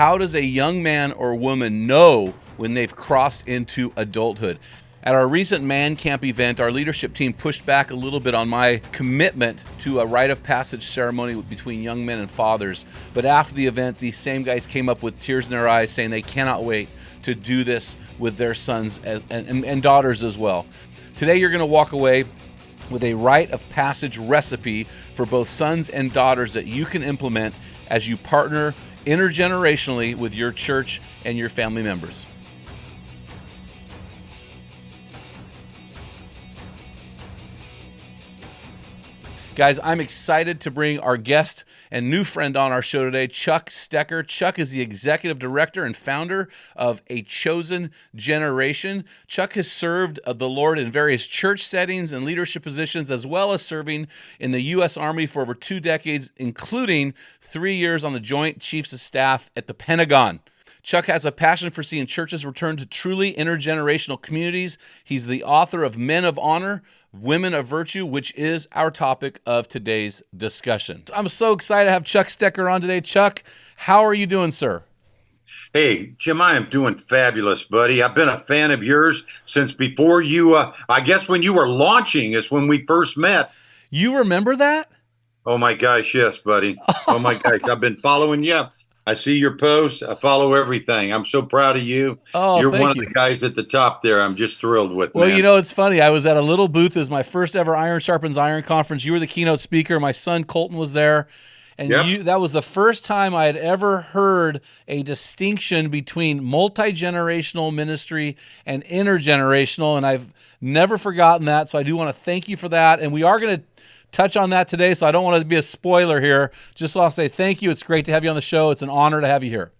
how does a young man or woman know when they've crossed into adulthood? At our recent Man Camp event, our leadership team pushed back a little bit on my commitment to a Rite of Passage ceremony between young men and fathers. But after the event, these same guys came up with tears in their eyes saying they cannot wait to do this with their sons and daughters as well. Today, you're going to walk away with a Rite of Passage recipe for both sons and daughters that you can implement as you partner intergenerationally with your church and your family members. Guys, I'm excited to bring our guest and new friend on our show today, Chuck Stecker. Chuck is the executive director and founder of A Chosen Generation. Chuck has served the Lord in various church settings and leadership positions, as well as serving in the U.S. Army for over 2 decades, including 3 years on the Joint Chiefs of Staff at the Pentagon. Chuck has a passion for seeing churches return to truly intergenerational communities. He's the author of Men of Honor, Women of Virtue, which is our topic of today's discussion. I'm so excited to have Chuck Stecker on today. Chuck, how are you doing, sir? Hey, Jim, I am doing fabulous, buddy. I've been a fan of yours since before you, I guess when you were launching is when we first met. You remember that? Oh my gosh, yes, buddy. Oh my gosh, I've been following you. I see your posts. I follow everything. I'm so proud of you. Oh, You're one of you. the guys at the top there. I'm just thrilled with. Well, man. you know, it's funny. I was at a little booth as my first ever Iron Sharpens Iron conference. You were the keynote speaker. My son Colton was there. And Yep. that was the first time I had ever heard a distinction between multi-generational ministry and intergenerational. And I've never forgotten that. So I do want to thank you for that. And we are going to touch on that today, so I don't want to be a spoiler here. Just want to say thank you. It's great to have you on the show. It's an honor to have you here.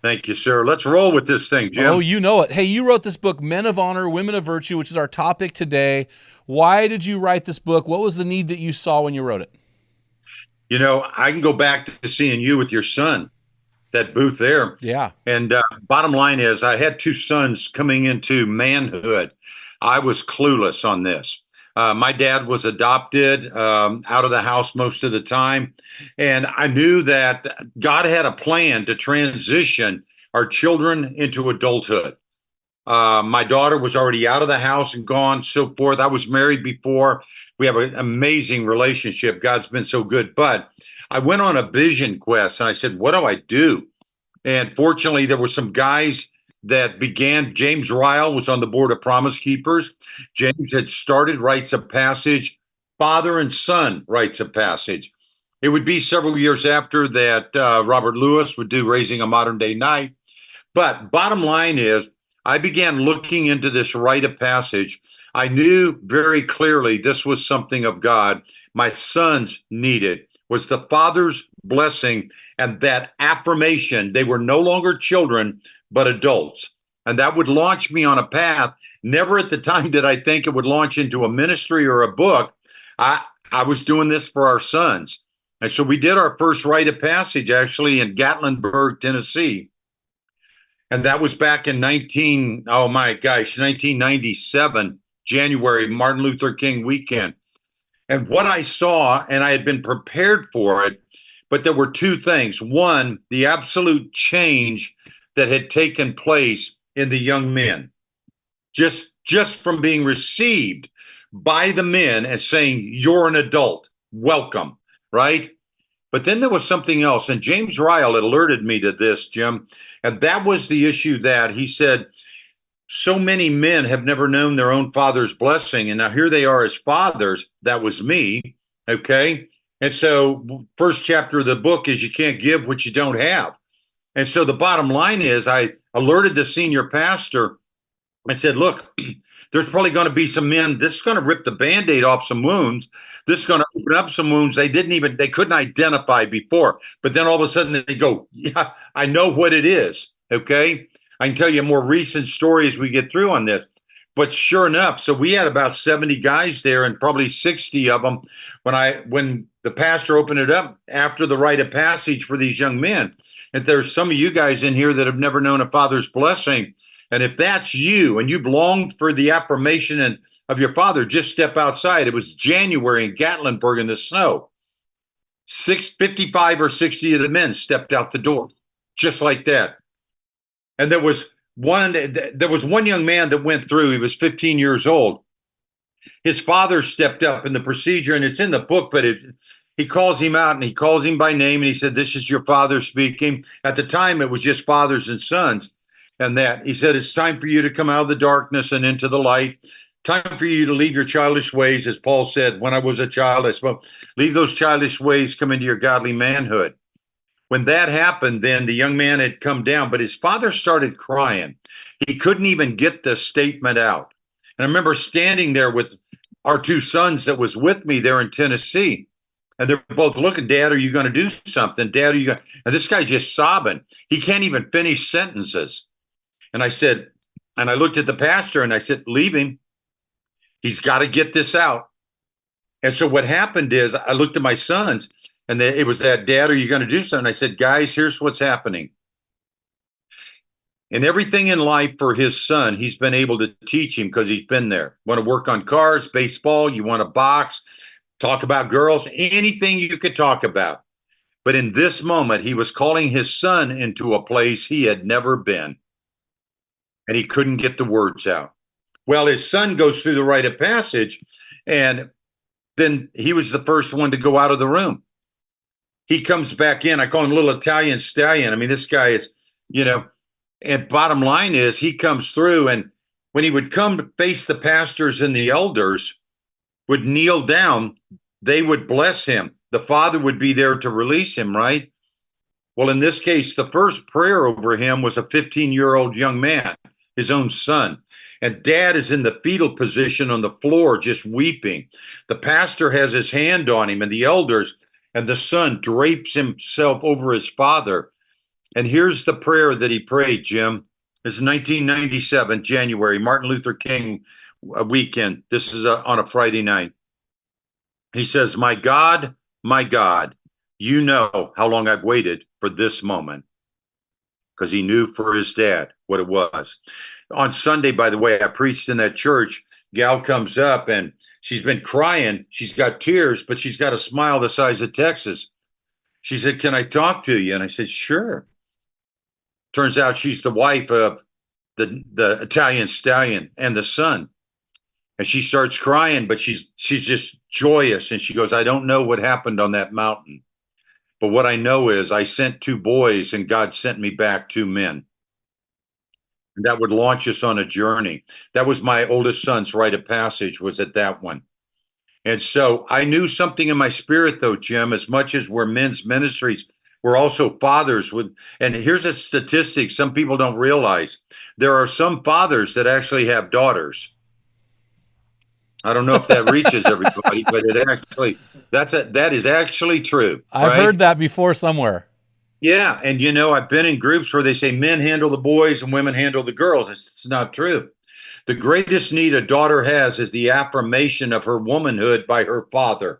Thank you, sir. Let's roll with this thing, Jim. Oh, you know it. Hey, you wrote this book, Men of Honor, Women of Virtue, which is our topic today. Why did you write this book? What was the need that you saw when you wrote it? You know, I can go back to seeing you with your son, that booth there. Yeah. And bottom line is, I had 2 sons coming into manhood. I was clueless on this. My dad was adopted, out of the house most of the time. And I knew that God had a plan to transition our children into adulthood. My daughter was already out of the house and gone, so forth. I was married before. We have an amazing relationship. God's been so good. But I went on a vision quest and I said, what do I do? And fortunately, there were some guys that began. James Ryle was on the board of Promise Keepers. James had started Rites of Passage, father and son Rites of Passage. It would be several years after that Robert Lewis would do Raising a Modern Day Knight. But bottom line is, I began looking into this Rite of Passage. I knew very clearly this was something of God. My sons needed was the Father's blessing and that affirmation. They were no longer children, but adults. And that would launch me on a path. Never at the time did I think it would launch into a ministry or a book. I was doing this for our sons. And so we did our first Rite of Passage actually in Gatlinburg, Tennessee. And that was back in 1997, January, Martin Luther King weekend. And what I saw, and I had been prepared for it, but there were 2 things. One, the absolute change that had taken place in the young men, just from being received by the men and saying, you're an adult, welcome, right? But then there was something else, and James Ryle had alerted me to this, Jim, and that was the issue that he said, so many men have never known their own father's blessing, and now here they are as fathers. That was me, okay? And so first chapter of the book is you can't give what you don't have. And so the bottom line is I alerted the senior pastor. I said, look, there's probably going to be some men. This is going to rip the Band-Aid off some wounds. This is going to open up some wounds they couldn't identify before. But then all of a sudden they go, yeah, I know what it is. Okay. I can tell you a more recent story as we get through on this. But sure enough, so we had about 70 guys there and probably 60 of them when the pastor opened it up after the Rite of Passage for these young men. And there's some of you guys in here that have never known a father's blessing. And if that's you and you've longed for the affirmation of your father, just step outside. It was January in Gatlinburg in the snow. 55 or 60 of the men stepped out the door. just like that. And there was one young man that went through. He was 15 years old. His father stepped up in the procedure, and it's in the book, but he calls him out and he calls him by name and he said, "This is your father speaking." At the time, it was just fathers and sons. And that he said, "It's time for you to come out of the darkness and into the light. Time for you to leave your childish ways." As Paul said, when I was a child, I spoke, leave those childish ways, come into your godly manhood. When that happened, then the young man had come down, but his father started crying. He couldn't even get the statement out. And I remember standing there with our two sons that was with me there in Tennessee. And they're both looking, "Dad, are you going to do something? Dad, are you going to?" And this guy's just sobbing. He can't even finish sentences. And I said, and I looked at the pastor and I said, "Leave him. He's got to get this out." And so what happened is I looked at my sons and it was that, "Dad, are you going to do something?" I said, "Guys, here's what's happening." And everything in life for his son, he's been able to teach him because he's been there. Want to work on cars, baseball, you want to box, talk about girls, anything you could talk about. But in this moment, he was calling his son into a place he had never been. And he couldn't get the words out. Well, his son goes through the rite of passage, and then he was the first one to go out of the room. He comes back in. I call him little Italian stallion. I mean, this guy is, and bottom line is he comes through, and when he would come to face the pastors and the elders, would kneel down, they would bless him. The father would be there to release him, right? Well, in this case, the first prayer over him was a 15-year-old young man, his own son. And dad is in the fetal position on the floor, just weeping. The pastor has his hand on him and the elders, and the son drapes himself over his father. And here's the prayer that he prayed, Jim. It's 1997, January, Martin Luther King weekend. This is on a Friday night. He says, my God, you know how long I've waited for this moment." Because he knew for his dad what it was. On Sunday, by the way, I preached in that church. Gal comes up and she's been crying. She's got tears, but she's got a smile the size of Texas. She said, "Can I talk to you?" And I said, "Sure." Turns out she's the wife of the Italian stallion and the son. And she starts crying, but she's just joyous. And she goes, "I don't know what happened on that mountain. But what I know is I sent 2 boys and God sent me back 2 men." And that would launch us on a journey. That was my oldest son's rite of passage, was at that one. And so I knew something in my spirit, though, Jim, as much as we're men's ministries, we're also fathers. And here's a statistic some people don't realize. There are some fathers that actually have daughters. I don't know if that reaches everybody, but that is actually true. I've heard that before somewhere. Yeah. And, I've been in groups where they say men handle the boys and women handle the girls. It's not true. The greatest need a daughter has is the affirmation of her womanhood by her father.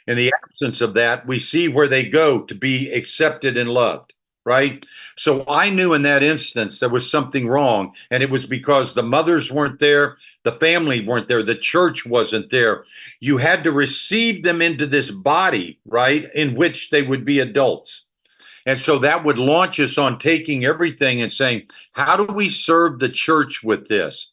In the absence of that, we see where they go to be accepted and loved, right? So I knew in that instance there was something wrong, and it was because the mothers weren't there, the family weren't there, the church wasn't there. You had to receive them into this body, right, in which they would be adults. And so that would launch us on taking everything and saying, how do we serve the church with this?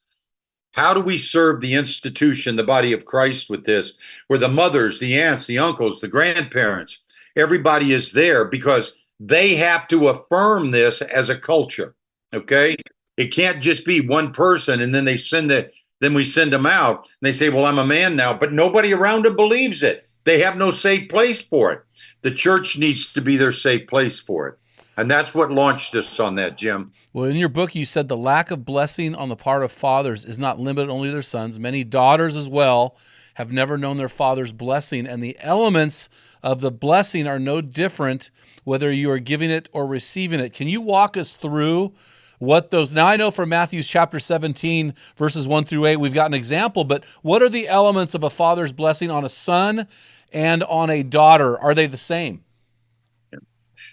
How do we serve the institution, the body of Christ with this, where the mothers, the aunts, the uncles, the grandparents, everybody is there because they have to affirm this as a culture, okay? It can't just be one person and then we send them out and they say, "Well, I'm a man now," but nobody around them believes it. They have no safe place for it. The church needs to be their safe place for it. And that's what launched us on that, Jim. Well, in your book, you said the lack of blessing on the part of fathers is not limited only to their sons. Many daughters as well have never known their father's blessing, and the elements of the blessing are no different whether you are giving it or receiving it. Can you walk us through what those? Now, I know from Matthew chapter 17, verses 1 through 8, we've got an example, but what are the elements of a father's blessing on a son and on a daughter? Are they the same?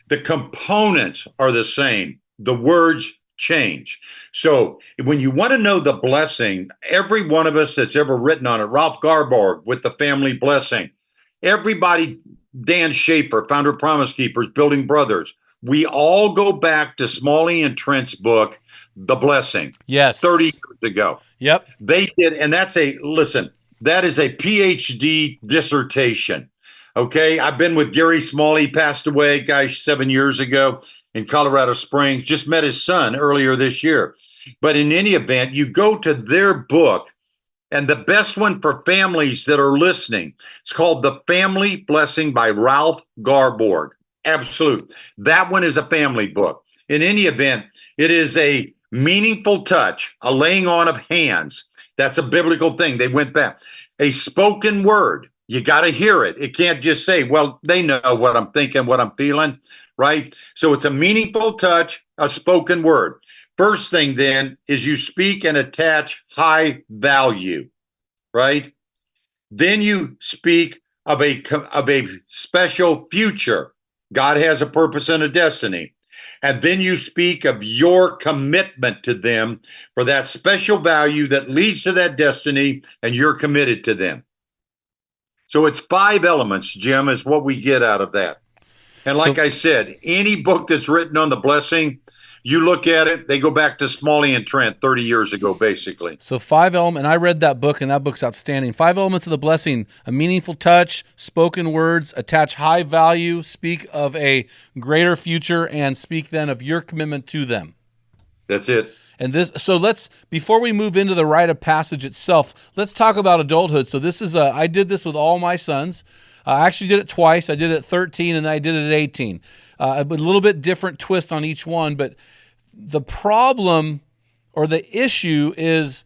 The components are the same. The words change. So when you want to know the blessing, every one of us that's ever written on it, Ralph Garborg with the family blessing, everybody, Dan Schaefer, founder of Promise Keepers, Building Brothers, We all go back to Smalley and Trent's book, The Blessing, Yes. 30 years ago. Yep. They did, and that is a PhD dissertation. Okay, I've been with Gary Smalley, passed away, gosh, 7 years ago in Colorado Springs. Just met his son earlier this year. But in any event, you go to their book, and the best one for families that are listening, it's called The Family Blessing by Ralph Garborg. Absolute. That one is a family book. In any event, it is a meaningful touch, a laying on of hands. That's a biblical thing. They went back. A spoken word. You got to hear it. It can't just say, well, they know what I'm thinking, what I'm feeling, right? So it's a meaningful touch, a spoken word. First thing then is you speak and attach high value, right? Then you speak of a special future. God has a purpose and a destiny. And then you speak of your commitment to them for that special value that leads to that destiny, and you're committed to them. So it's 5 elements, Jim, is what we get out of that. And like I said, any book that's written on the blessing, you look at it, they go back to Smalley and Trent 30 years ago, basically. So 5 elements, and I read that book, and that book's outstanding. 5 elements of the blessing: a meaningful touch, spoken words, attach high value, speak of a greater future, and speak then of your commitment to them. That's it. And before we move into the Rite of Passage itself, let's talk about adulthood. So I did this with all my sons. I actually did it twice. I did it at 13 and I did it at 18. A little bit different twist on each one, but the problem or the issue is,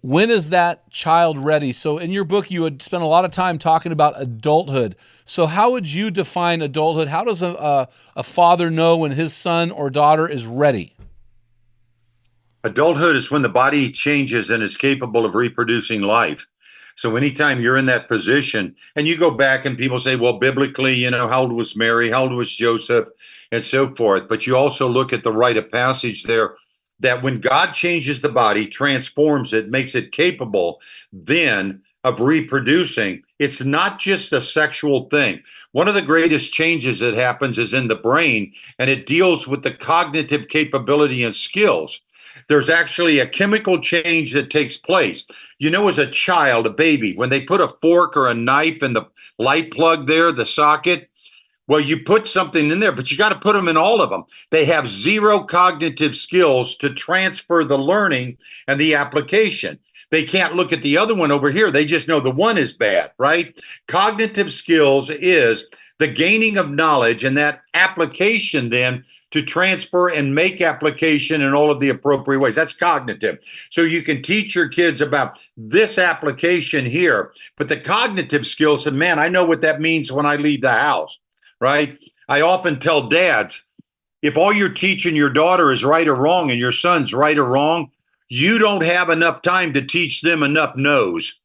when is that child ready? So in your book, you had spent a lot of time talking about adulthood. So how would you define adulthood? How does a father know when his son or daughter is ready? Adulthood is when the body changes and is capable of reproducing life. So anytime you're in that position, and you go back and people say, well, biblically, how old was Mary? How old was Joseph? And so forth. But you also look at the Rite of Passage there, that when God changes the body, transforms it, makes it capable then of reproducing, it's not just a sexual thing. One of the greatest changes that happens is in the brain, and it deals with the cognitive capability and skills. There's actually a chemical change that takes place. As a child, a baby, when they put a fork or a knife in the light plug there, the socket, well, you put something in there, but you got to put them in all of them. They have zero cognitive skills to transfer the learning and the application. They can't look at the other one over here. They just know the one is bad, right? Cognitive skills is the gaining of knowledge and that application then to transfer and make application in all of the appropriate ways. That's cognitive. So you can teach your kids about this application here, but the cognitive skills, and man, I know what that means when I leave the house, right? I often tell dads, if all you're teaching your daughter is right or wrong and your son's right or wrong, you don't have enough time to teach them enough no's.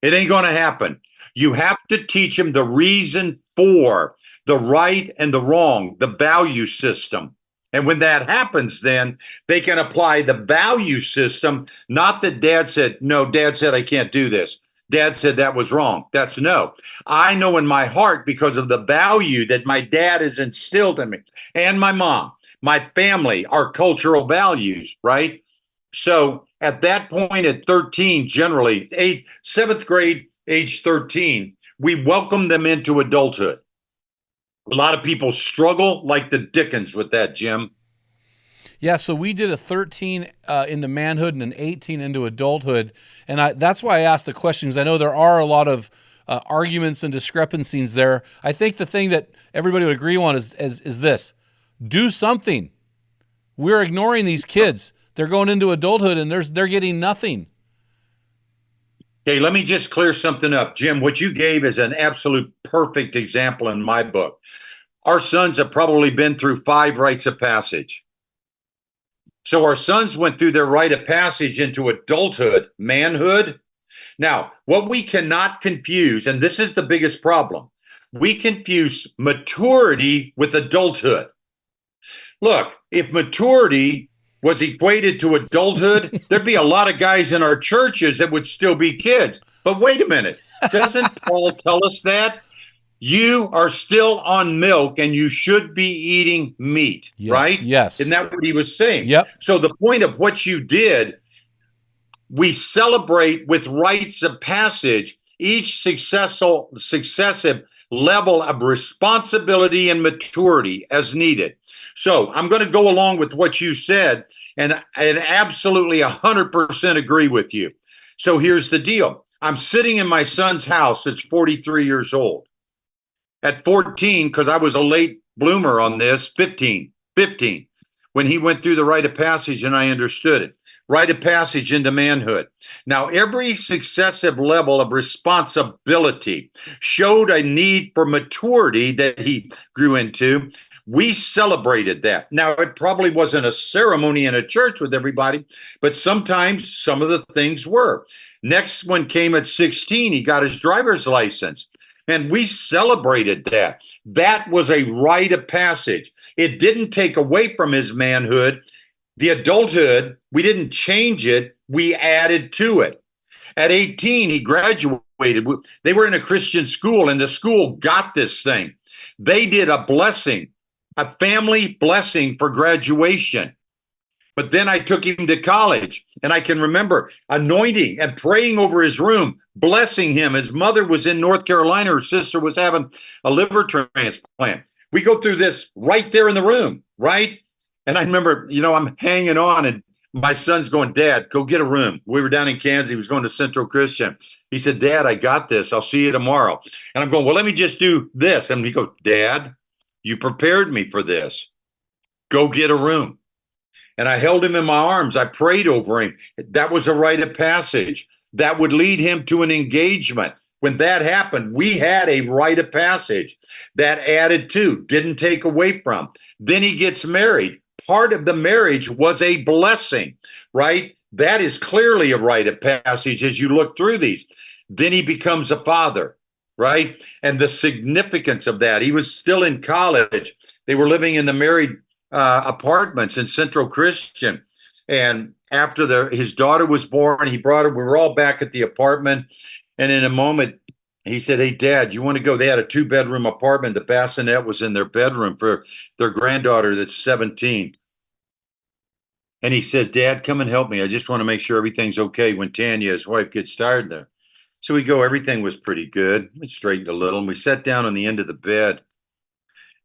It ain't going to happen. You have to teach them the reason for the right and the wrong, the value system. And when that happens, then they can apply the value system. Not that dad said, no, dad said, I can't do this. Dad said that was wrong. That's no. I know in my heart, because of the value that my dad has instilled in me and my mom, my family, our cultural values, right? So at that point at 13, generally, 7th grade, age 13, we welcome them into adulthood. A lot of people struggle like the dickens with that, Jim. Yeah, so we did a 13 into manhood and an 18 into adulthood, and that's why I asked the questions. I know there are a lot of arguments and discrepancies there. I think the thing that everybody would agree on is this: do something. We're ignoring these kids. They're going into adulthood and they're getting nothing. Okay, let me just clear something up. Jim, what you gave is an absolute perfect example in my book. Our sons have probably been through 5 rites of passage. So our sons went through their rite of passage into adulthood, manhood. Now, what we cannot confuse, and this is the biggest problem, we confuse maturity with adulthood. Look, if maturity was equated to adulthood, there'd be a lot of guys in our churches that would still be kids. But wait a minute, doesn't Paul tell us that? You are still on milk and you should be eating meat, Yes. right? Isn't Yes. that what he was saying? Yep. So the point of what you did, we celebrate with rites of passage each successive level of responsibility and maturity as needed. So I'm going to go along with what you said, and absolutely 100% agree with you. So here's the deal. I'm sitting in my son's house that's 43 years old. At 14, because I was a late bloomer on this, 15, when he went through the rite of passage and I understood it. Rite of passage into manhood. Now, every successive level of responsibility showed a need for maturity that he grew into. We celebrated that. Now, it probably wasn't a ceremony in a church with everybody, but sometimes some of the things were. Next one came at 16. He got his driver's license. And we celebrated that. That was a rite of passage. It didn't take away from his manhood. The adulthood, we didn't change it, we added to it. At 18, he graduated. They were in a Christian school, and the school got this thing. They did a blessing, a family blessing for graduation. But then I took him to college, and I can remember anointing and praying over his room, blessing him. His mother was in North Carolina. Her sister was having a liver transplant. We go through this right there in the room, right? And I remember, I'm hanging on, and my son's going, Dad, go get a room. We were down in Kansas. He was going to Central Christian. He said, Dad, I got this. I'll see you tomorrow. And I'm going, well, let me just do this. And he goes, Dad, you prepared me for this. Go get a room. And I held him in my arms. I prayed over him. That was a rite of passage. That would lead him to an engagement. When that happened, we had a rite of passage that added to, didn't take away from. Then he gets married. Part of the marriage was a blessing, right? That is clearly a rite of passage as you look through these. Then he becomes a father, right? And the significance of that. He was still in college. They were living in the married apartments in Central Christian. And after his daughter was born, he brought her. We were all back at the apartment. And in a moment, he said, hey, Dad, you want to go? They had a 2-bedroom apartment. The bassinet was in their bedroom for their granddaughter that's 17. And he says, Dad, come and help me. I just want to make sure everything's okay when Tanya, his wife, gets tired there. So we go. Everything was pretty good. We straightened a little. And we sat down on the end of the bed.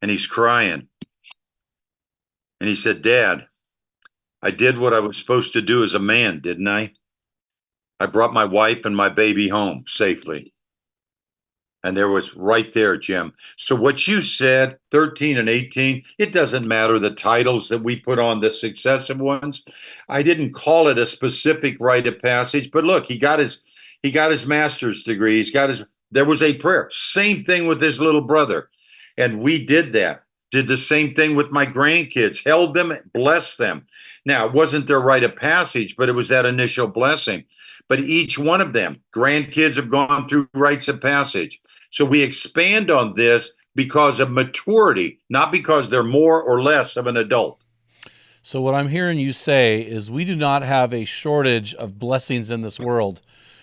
And he's crying. And he said, Dad, I did what I was supposed to do as a man, didn't I? I brought my wife and my baby home safely. And there was right there, Jim. So what you said, 13 and 18, it doesn't matter the titles that we put on the successive ones. I didn't call it a specific rite of passage, but look, he got his master's degree. There was a prayer. Same thing with his little brother. And we did that. Did the same thing with my grandkids, held them, blessed them. Now, it wasn't their rite of passage, but it was that initial blessing. But each one of them, grandkids have gone through rites of passage. So we expand on this because of maturity, not because they're more or less of an adult. So what I'm hearing you say is we do not have a shortage of blessings in this world.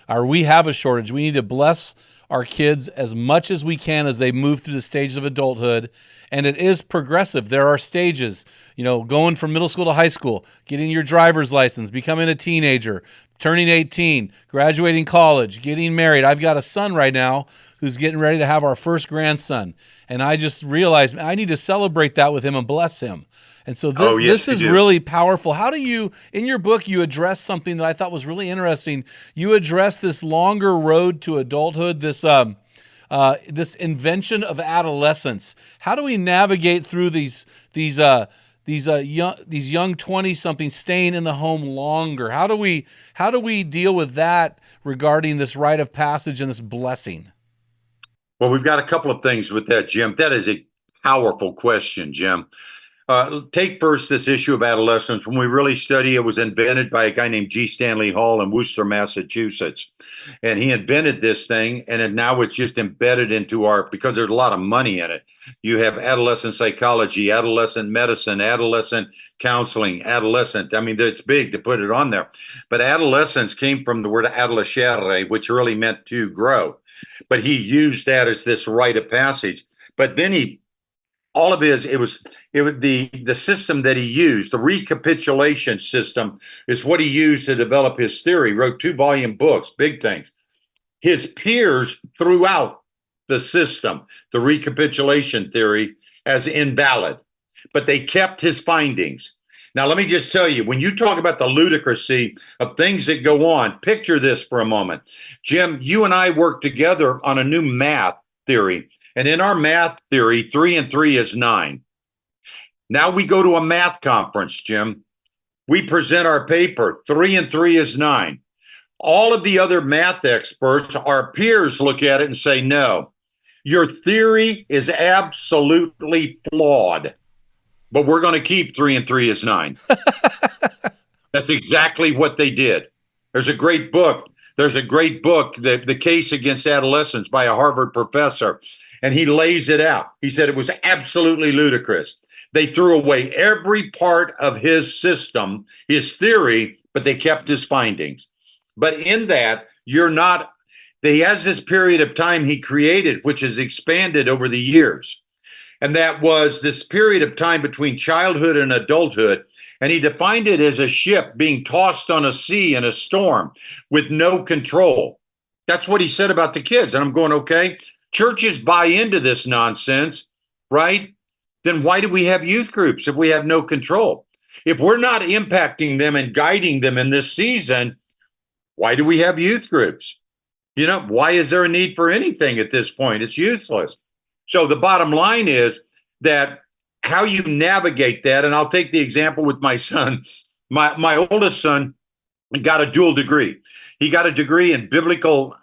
Or we have a shortage. We need to bless our kids as much as we can as they move through the stages of adulthood. And it is progressive. There are stages, going from middle school to high school, getting your driver's license, becoming a teenager, turning 18, graduating college, getting married. I've got a son right now who's getting ready to have our first grandson. And I just realized I need to celebrate that with him and bless him. And so this is really powerful. How do you, in your book, you address something that I thought was really interesting. You address this longer road to adulthood, this invention of adolescence. How do we navigate through these young 20-somethings staying in the home longer? How do we deal with that regarding this rite of passage and this blessing? Well, we've got a couple of things with that, Jim. That is a powerful question, Jim. Take first this issue of adolescence. When we really study, it was invented by a guy named G. Stanley Hall in Worcester, Massachusetts. And he invented this thing, and now it's just embedded into because there's a lot of money in it. You have adolescent psychology, adolescent medicine, adolescent counseling, adolescent. I mean, it's big to put it on there. But adolescence came from the word adolescere, which really meant to grow. but he used that as this rite of passage. But then all of his, it was the system that he used, the recapitulation system, is what he used to develop his theory. He wrote 2-volume books, big things. His peers threw out the system, the recapitulation theory, as invalid, but they kept his findings. Now, let me just tell you, when you talk about the ludicrousy of things that go on, picture this for a moment. Jim, you and I worked together on a new math theory. And in our math theory, 3 and 3 is 9. Now we go to a math conference, Jim. We present our paper, 3 and 3 is 9. All of the other math experts, our peers, look at it and say, no, your theory is absolutely flawed, but we're going to keep 3 and 3 is 9. That's exactly what they did. There's a great book, The Case Against Adolescence, by a Harvard professor, and he lays it out. He said it was absolutely ludicrous. They threw away every part of his system, his theory, but they kept his findings. But in that, he has this period of time he created, which has expanded over the years. And that was this period of time between childhood and adulthood. And he defined it as a ship being tossed on a sea in a storm with no control. That's what he said about the kids. And I'm going, okay, churches buy into this nonsense, right? Then why do we have youth groups if we have no control? If we're not impacting them and guiding them in this season, why do we have youth groups? Why is there a need for anything at this point? It's useless. So the bottom line is that how you navigate that, and I'll take the example with my son. My oldest son got a dual degree. He got a degree in biblical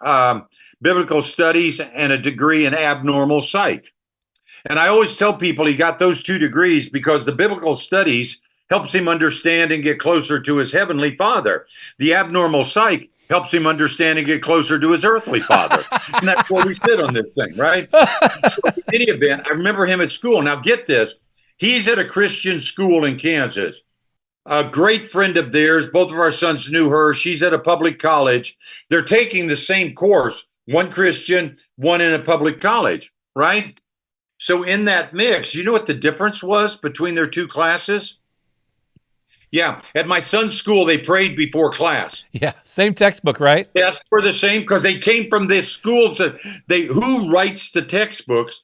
studies and a degree in abnormal psych. And I always tell people he got those 2 degrees because the biblical studies helps him understand and get closer to his heavenly father. The abnormal psych helps him understand and get closer to his earthly father. And that's where we sit on this thing, right? So in any event, I remember him at school. Now get this, he's at a Christian school in Kansas. A great friend of theirs, both of our sons knew her. She's at a public college. They're taking the same course, one Christian, one in a public college, right? So in that mix, you know what the difference was between their 2 classes? Yeah, at my son's school, they prayed before class. Yeah, same textbook, right? Yes, we're the same because they came from this school. So who writes the textbooks?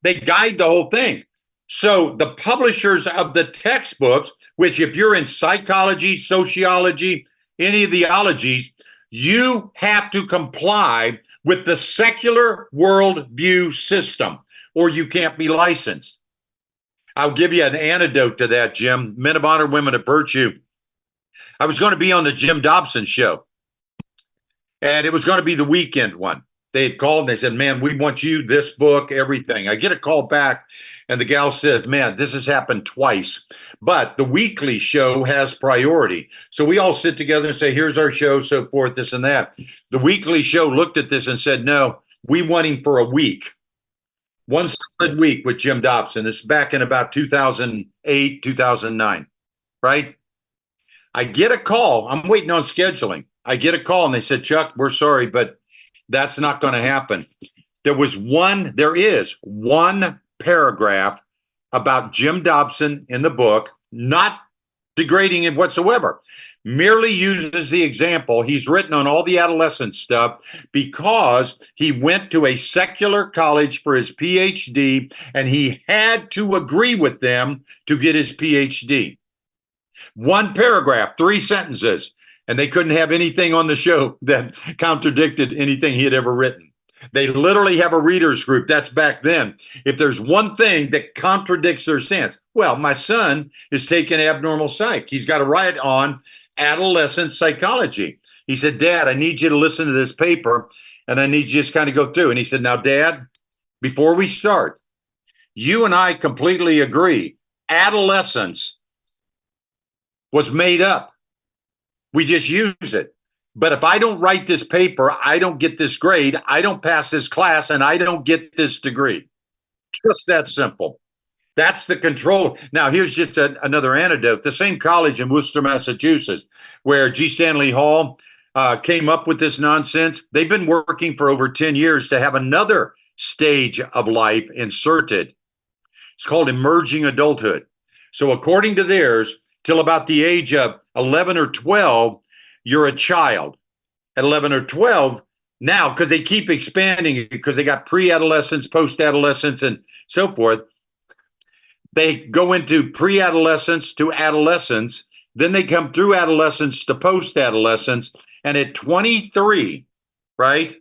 They guide the whole thing. So the publishers of the textbooks, which if you're in psychology, sociology, any of the ologies, you have to comply with the secular worldview system, or you can't be licensed. I'll give you an antidote to that, Jim. Men of honor, women of virtue. I was going to be on the Jim Dobson show, and it was going to be the weekend one. They had called and they said, man, we want you, this book, everything. I get a call back, and the gal said, man, this has happened twice, but the weekly show has priority. So we all sit together and say, here's our show, so forth, this and that. The weekly show looked at this and said, no, we want him for a week. One solid week with Jim Dobson. This is back in about 2008, 2009, right? I get a call. I'm waiting on scheduling. I get a call and they said, Chuck, we're sorry, but that's not going to happen. There is one paragraph about Jim Dobson in the book, not degrading it whatsoever. Merely uses the example. He's written on all the adolescent stuff because he went to a secular college for his PhD and he had to agree with them to get his PhD. One paragraph, 3 sentences, and they couldn't have anything on the show that contradicted anything he had ever written. They literally have a readers group. That's back then. If there's one thing that contradicts their stance, well, my son is taking abnormal psych. He's got to write on adolescent psychology. He said, Dad, I need you to listen to this paper and I need you to just kind of go through. And he said, now, Dad, before we start, you and I completely agree. Adolescence was made up. We just use it. But if I don't write this paper, I don't get this grade, I don't pass this class, and I don't get this degree. Just that simple. That's the control. Now, here's just another anecdote. The same college in Worcester, Massachusetts, where G. Stanley Hall came up with this nonsense. They've been working for over 10 years to have another stage of life inserted. It's called emerging adulthood. So according to theirs, till about the age of 11 or 12, you're a child. At 11 or 12, now, because they keep expanding it, because they got pre-adolescence, post-adolescence, and so forth, they go into pre-adolescence to adolescence. Then they come through adolescence to post-adolescence. And at 23, right,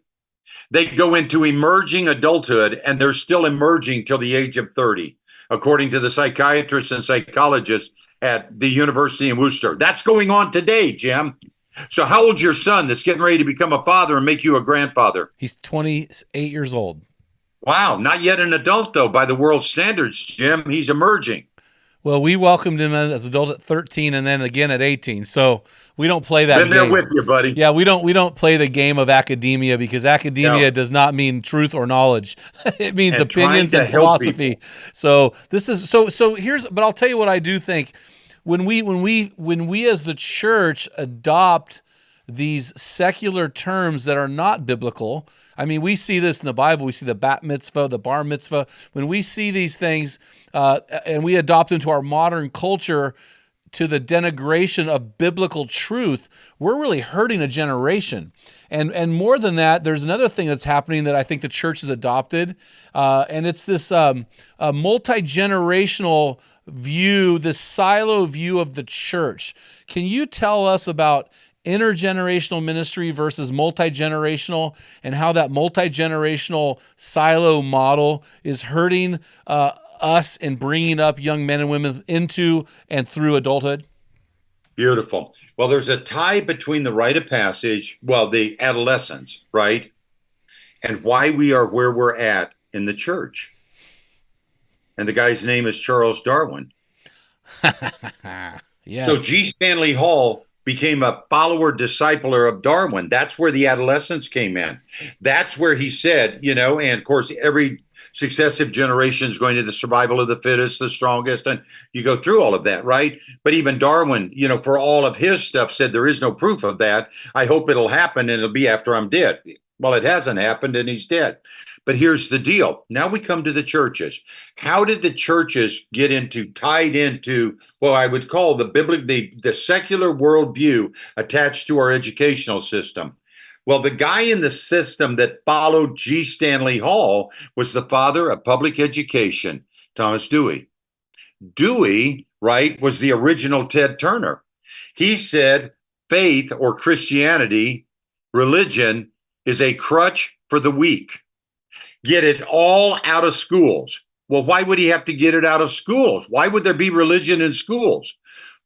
they go into emerging adulthood, and they're still emerging till the age of 30, according to the psychiatrists and psychologists at the University in Worcester. That's going on today, Jim. So how old's your son that's getting ready to become a father and make you a grandfather? He's 28 years old. Wow, not yet an adult, though, by the world standards, Jim. He's emerging. Well, we welcomed him as an adult at 13 and then again at 18. So we don't play that game. Been there with you, buddy. Yeah, we don't play the game of academia, because academia does not mean truth or knowledge. It means opinions and philosophy. So this is so here's, but I'll tell you what I do think. When we as the church adopt these secular terms that are not biblical, I mean, we see this in the Bible. We see the bat mitzvah, the bar mitzvah. When we see these things and we adopt into our modern culture to the denigration of biblical truth, we're really hurting a generation. And more than that, there's another thing that's happening that I think the church has adopted, and it's this multi-generational view, this silo view of the church. Can you tell us about intergenerational ministry versus multi-generational, and how that multi-generational silo model is hurting us and bringing up young men and women into and through adulthood? Beautiful. Well, there's a tie between the rite of passage, well, the adolescence, right, and why we are where we're at in the church. And the guy's name is Charles Darwin. Yes. So G. Stanley Hall became a follower, discipler of Darwin. That's where the adolescence came in. That's where he said, and of course, every successive generation is going to the survival of the fittest, the strongest, and you go through all of that, right? But even Darwin, for all of his stuff, said there is no proof of that. I hope it'll happen, and it'll be after I'm dead. Well, it hasn't happened, and he's dead. But here's the deal. Now we come to the churches. How did the churches get tied into, well, I would call the secular worldview attached to our educational system? Well, the guy in the system that followed G. Stanley Hall was the father of public education, Thomas Dewey. Dewey, right, was the original Ted Turner. He said faith or Christianity, religion, is a crutch for the weak. Get it all out of schools. Well, why would he have to get it out of schools? Why would there be religion in schools?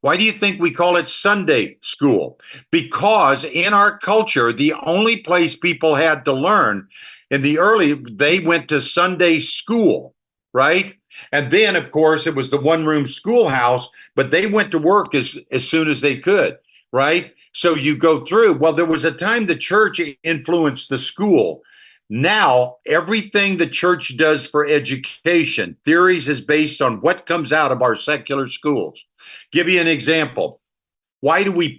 Why do you think we call it Sunday school? Because in our culture, the only place people had to learn they went to Sunday school, right? And then, of course, it was the one-room schoolhouse, but they went to work as soon as they could, right? So you go through, well, there was a time the church influenced the school. Now, everything the church does for education, theories is based on what comes out of our secular schools. Give you an example. Why do we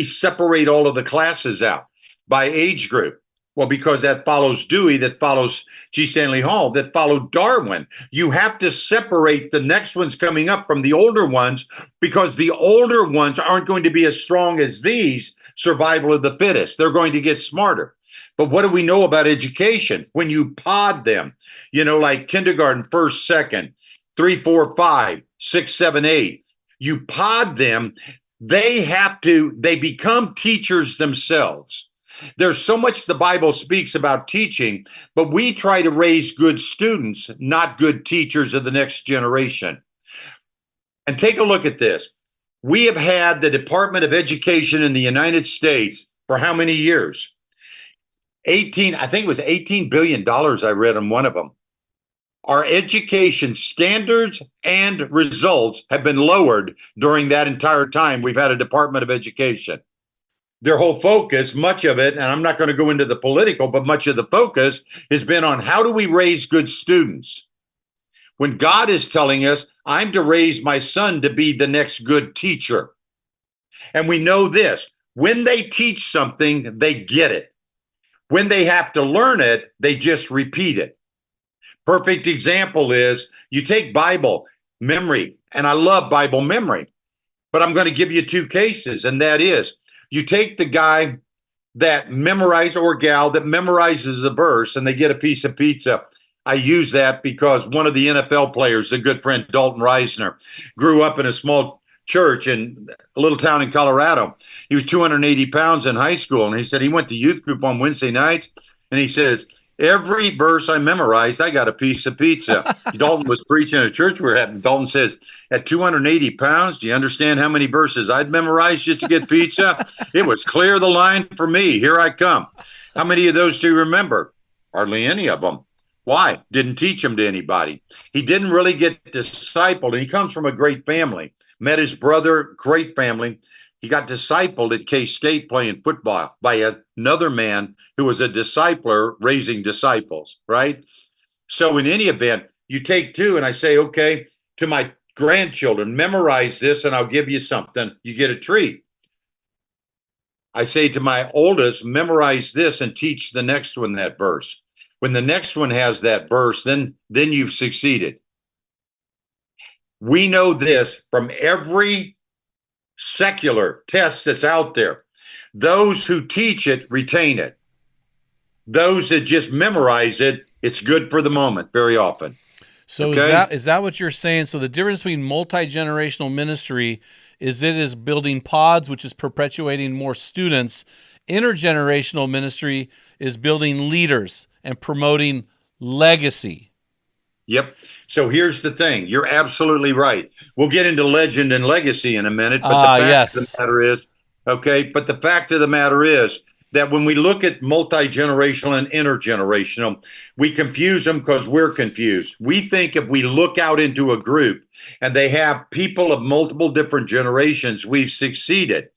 separate all of the classes out by age group? Well, because that follows Dewey, that follows G. Stanley Hall, that followed Darwin. You have to separate the next ones coming up from the older ones, because the older ones aren't going to be as strong as these, survival of the fittest. They're going to get smarter. But what do we know about education? When you pod them, like kindergarten, first, second, 3, 4, 5, 6, 7, 8, you pod them, they become teachers themselves. There's so much the Bible speaks about teaching, but we try to raise good students, not good teachers of the next generation. And take a look at this. We have had the Department of Education in the United States for how many years? I think it was $18 billion I read on one of them. Our education standards and results have been lowered during that entire time we've had a Department of Education. Their whole focus, much of it, and I'm not going to go into the political, but much of the focus has been on how do we raise good students? When God is telling us, I'm to raise my son to be the next good teacher. And we know this. When they teach something, they get it. When they have to learn it, they just repeat it. Perfect example is you take Bible memory, and I love Bible memory, but I'm going to give you two cases, and that is you take the guy that memorizes or gal that memorizes a verse and they get a piece of pizza. I use that because one of the NFL players, a good friend, Dalton Reisner, grew up in a small church in a little town in Colorado. He was 280 pounds in high school, and he said he went to youth group on Wednesday nights, and he says, every verse I memorized, I got a piece of pizza. Dalton was preaching at a church we were at, and Dalton says, at 280 pounds, do you understand how many verses I'd memorized just to get pizza? It was clear the line for me. Here I come. How many of those do you remember? Hardly any of them. Why? Didn't teach them to anybody. He didn't really get discipled, and he comes from a great family. Met his brother, great family. He got discipled at K-State playing football by another man who was a discipler raising disciples, right? So in any event, you take two and I say, okay, to my grandchildren, memorize this and I'll give you something. You get a treat. I say to my oldest, memorize this and teach the next one that verse. When the next one has that verse, then you've succeeded. We know this from every secular test that's out there. Those who teach it retain it. Those that just memorize it, it's good for the moment very often. So okay? is that what you're saying? So the difference between multi-generational ministry is it is building pods, which is perpetuating more students. Intergenerational ministry is building leaders and promoting legacy. Yep. So here's the thing. You're absolutely right. We'll get into legend and legacy in a minute. But the fact of the matter is, but the fact of the matter is that when we look at multi-generational and intergenerational, we confuse them because we're confused. We think if we look out into a group and they have people of multiple different generations, we've succeeded.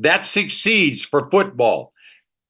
That succeeds for football.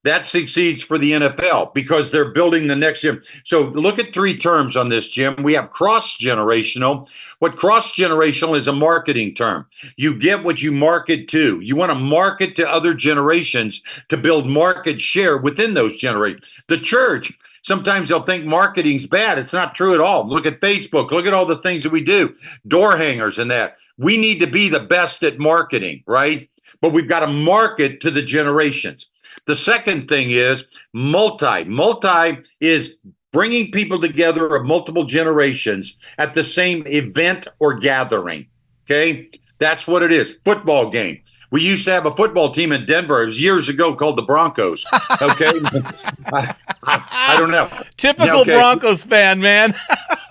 That succeeds for the NFL because they're building the next year. So look at three terms on this, Jim. We have cross-generational. What cross-generational is a marketing term. You get what you market to. You want to market to other generations to build market share within those generations. The church, sometimes they'll think marketing's bad. It's not true at all. Look at Facebook. Look at all the things that we do. Door hangers and that. We need to be the best at marketing, right? But we've got to market to the generations. The second thing is multi. Multi is bringing people together of multiple generations at the same event or gathering. Okay, that's what it is. Football game. We used to have a football team in Denver. It was years ago called the Broncos. Okay, I don't know. Typical Broncos fan, man.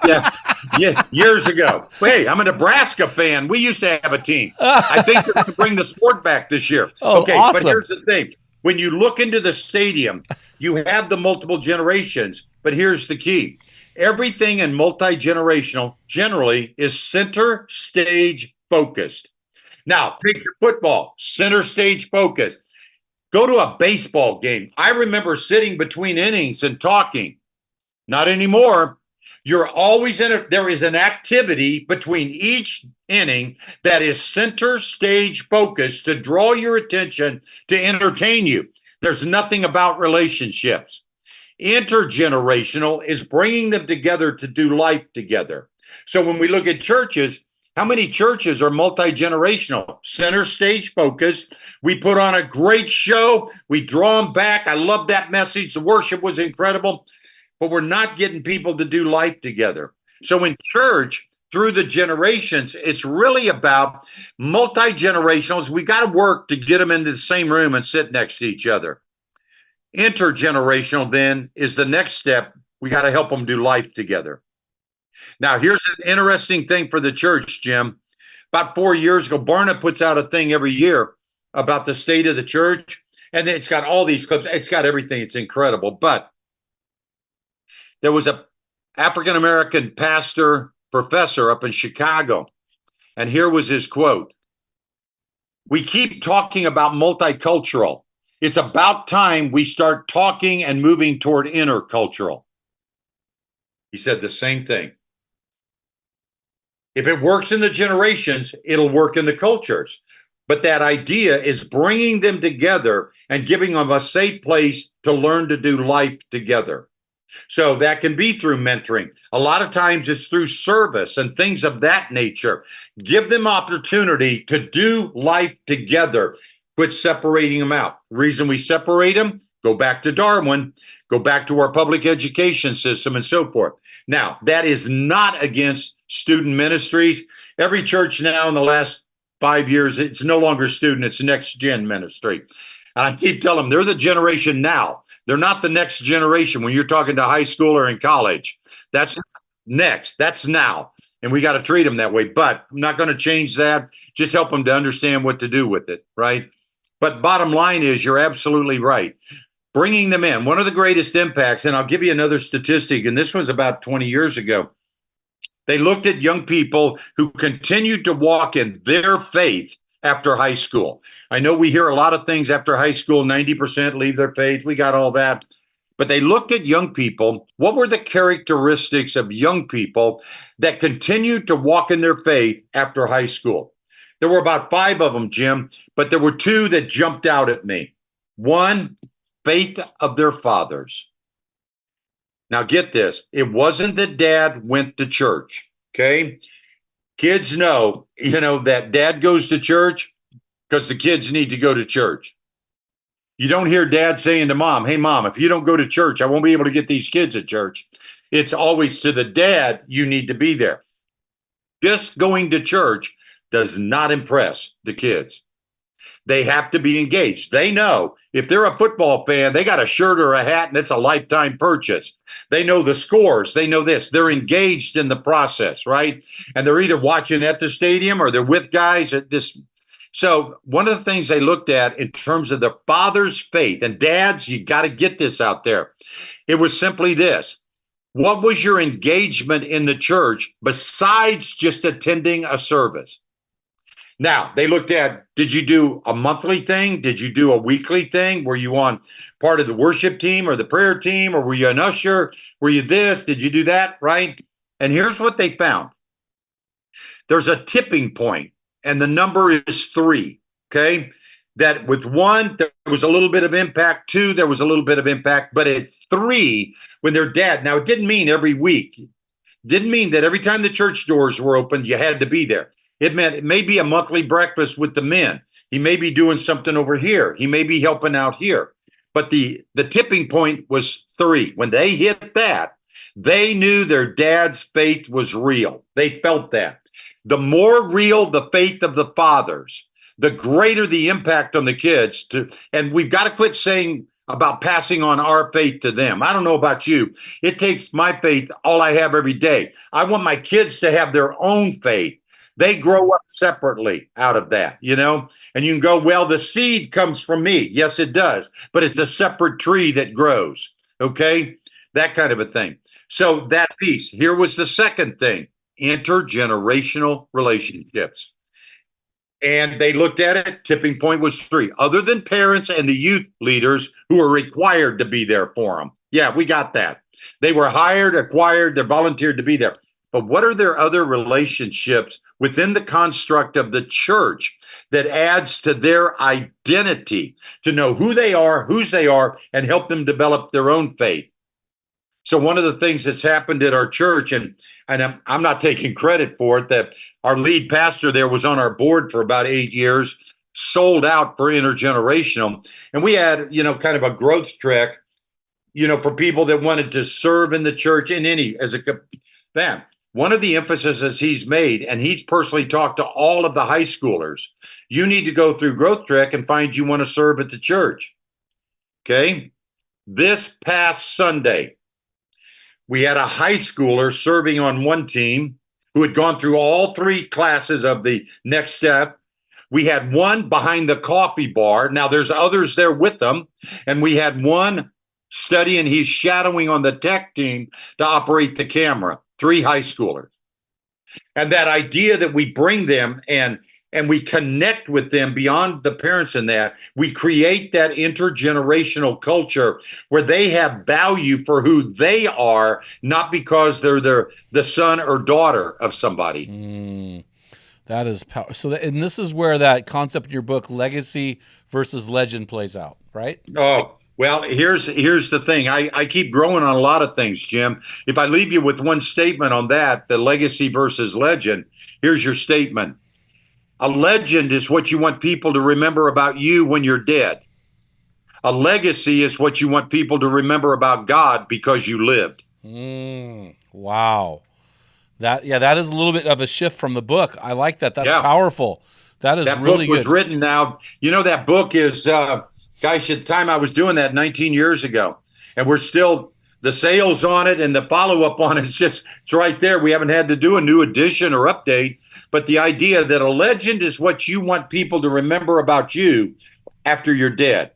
Yeah, years ago. Hey, I'm a Nebraska fan. We used to have a team. I think they're going to bring the sport back this year. Oh, okay, awesome. But here's the thing. When you look into the stadium, you have the multiple generations, but here's the key. Everything in multi-generational generally is center stage focused. Now, take your football, center stage focused. Go to a baseball game. I remember sitting between innings and talking. Not anymore. You're always there is an activity between each inning that is center stage focused to draw your attention, to entertain you. There's nothing about relationships. Intergenerational is bringing them together to do life together. So when we look at churches, how many churches are multi-generational? Center stage focused. We put on a great show. We draw them back. I love that message. The worship was incredible. But we're not getting people to do life together. So in church, through the generations, it's really about multi-generationals. We got to work to get them into the same room and sit next to each other. Intergenerational then is the next step. We got to help them do life together. Now, here's an interesting thing for the church, Jim. About 4 years ago, Barna puts out a thing every year about the state of the church. And it's got all these clips. It's got everything. It's incredible. But there was a African-American pastor, professor up in Chicago, and here was his quote. We keep talking about multicultural. It's about time we start talking and moving toward intercultural. He said the same thing. If it works in the generations, it'll work in the cultures. But that idea is bringing them together and giving them a safe place to learn to do life together. So that can be through mentoring. A lot of times it's through service and things of that nature. Give them opportunity to do life together. Quit separating them out. Reason we separate them, go back to Darwin, go back to our public education system and so forth. Now, that is not against student ministries. Every church now in the last 5 years, it's no longer student, it's next gen ministry. And I keep telling them they're the generation now. They're not the next generation when you're talking to high school or in college. That's next. That's now. And we got to treat them that way. But I'm not going to change that. Just help them to understand what to do with it, right? But bottom line is, you're absolutely right. Bringing them in, one of the greatest impacts, and I'll give you another statistic, and this was about 20 years ago. They looked at young people who continued to walk in their faith after high school. I know we hear a lot of things after high school, 90% leave their faith. We got all that. But they looked at young people. What were the characteristics of young people that continued to walk in their faith after high school? There were about 5 of them, Jim, but there were 2 that jumped out at me. One, faith of their fathers. Now get this. It wasn't that dad went to church, okay? Kids know, that dad goes to church because the kids need to go to church. You don't hear dad saying to mom, hey, mom, if you don't go to church, I won't be able to get these kids at church. It's always to the dad, you need to be there. Just going to church does not impress the kids. They have to be engaged. They know if they're a football fan, they got a shirt or a hat and it's a lifetime purchase. They know the scores. They know this. They're engaged in the process, right? And they're either watching at the stadium or they're with guys at this. So one of the things they looked at in terms of the father's faith, and dads, you got to get this out there. It was simply this. What was your engagement in the church besides just attending a service? Now, they looked at, did you do a monthly thing? Did you do a weekly thing? Were you on part of the worship team or the prayer team? Or were you an usher? Were you this? Did you do that? Right? And here's what they found. There's a tipping point, and the number is 3, okay? That with 1, there was a little bit of impact. 2, there was a little bit of impact. But at 3, when their dad, now it didn't mean every week. It didn't mean that every time the church doors were open, you had to be there. It meant it may be a monthly breakfast with the men. He may be doing something over here. He may be helping out here. But the tipping point was 3. When they hit that, they knew their dad's faith was real. They felt that. The more real the faith of the fathers, the greater the impact on the kids. And we've got to quit saying about passing on our faith to them. I don't know about you. It takes my faith, all I have every day. I want my kids to have their own faith. They grow up separately out of that, and you can go, well, the seed comes from me. Yes, it does. But it's a separate tree that grows. Okay. That kind of a thing. So that piece, here was the second thing, intergenerational relationships. And they looked at it. Tipping point was 3, other than parents and the youth leaders who are required to be there for them. Yeah, we got that. They were hired, acquired, they're volunteered to be there. But what are their other relationships within the construct of the church that adds to their identity, to know who they are, whose they are, and help them develop their own faith? So one of the things that's happened at our church, and I'm not taking credit for it, that our lead pastor there was on our board for about 8 years, sold out for intergenerational. And we had, kind of a growth track, for people that wanted to serve in the church man. One of the emphases he's made, and he's personally talked to all of the high schoolers, you need to go through Growth Trek and find you want to serve at the church. Okay. This past Sunday, we had a high schooler serving on one team who had gone through all 3 classes of the next step. We had one behind the coffee bar. Now there's others there with them. And we had one studying, he's shadowing on the tech team to operate the camera. 3 high schoolers. And that idea that we bring them and we connect with them beyond the parents in that, we create that intergenerational culture where they have value for who they are, not because they're the son or daughter of somebody. That is power. So, and this is where that concept in your book, legacy versus legend, plays out, right? Oh, well, here's the thing. I keep growing on a lot of things, Jim. If I leave you with one statement on that, the legacy versus legend, here's your statement. A legend is what you want people to remember about you when you're dead. A legacy is what you want people to remember about God because you lived. Wow. That is a little bit of a shift from the book. I like that. That's powerful. That is that really book was good. written now. You know, that book is, gosh, at the time I was doing that 19 years ago, and we're still, the sales on it and the follow-up on it, it's right there. We haven't had to do a new edition or update, but the idea that a legend is what you want people to remember about you after you're dead.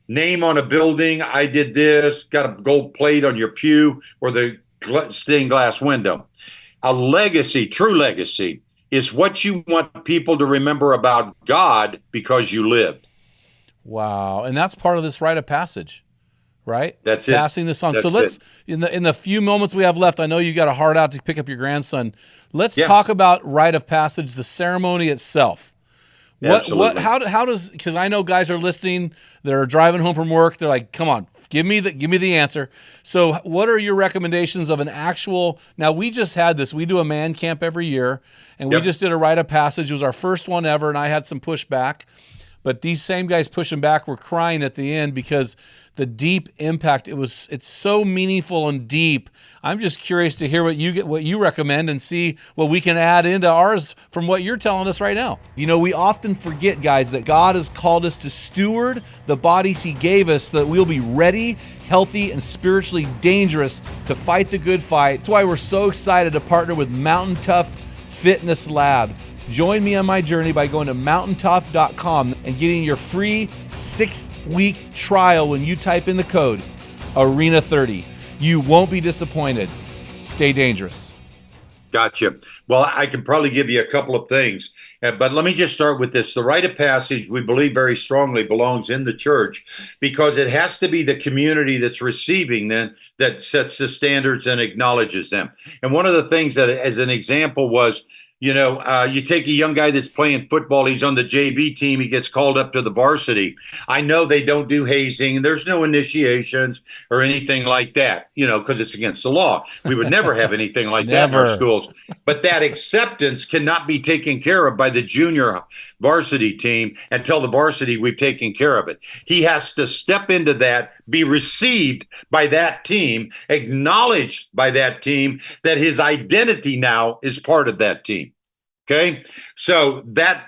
Name on a building, I did this, got a gold plate on your pew or the stained glass window. A legacy, true legacy, is what you want people to remember about God because you lived. Wow. And that's part of this rite of passage, right? That's it. Passing this on. That's so let's, in the few moments we have left, I know you got a heart out to pick up your grandson. Let's talk about rite of passage, the ceremony itself. How does, because I know guys are listening, they're driving home from work, they're like, come on, give me the answer. So what are your recommendations of an actual, now we just had this, we do a man camp every year, and we just did a rite of passage. It was our first one ever, and I had some pushback, but these same guys pushing back were crying at the end because the deep impact, it's so meaningful and deep. I'm just curious to hear what you recommend and see what we can add into ours from what you're telling us right now. You know, we often forget, guys, that God has called us to steward the bodies he gave us so that we'll be ready, healthy, and spiritually dangerous to fight the good fight. That's why we're so excited to partner with Mountain Tough Fitness Lab. Join me on my journey by going to mountaintough.com and getting your free 6-week trial when you type in the code ARENA30. You won't be disappointed. Stay dangerous. Gotcha. Well, I can probably give you a couple of things, but let me just start with this. The rite of passage, we believe very strongly, belongs in the church because it has to be the community that's receiving them that sets the standards and acknowledges them. And one of the things that, as an example, was, you know, you take a young guy that's playing football, he's on the JV team, he gets called up to the varsity. I know they don't do hazing, there's no initiations or anything like that, you know, because it's against the law. We would never have anything like that in our schools. But that acceptance cannot be taken care of by the junior varsity team and tell the varsity we've taken care of it. He has to step into that, be received by that team, acknowledged by that team, that his identity now is part of that team. Okay, so that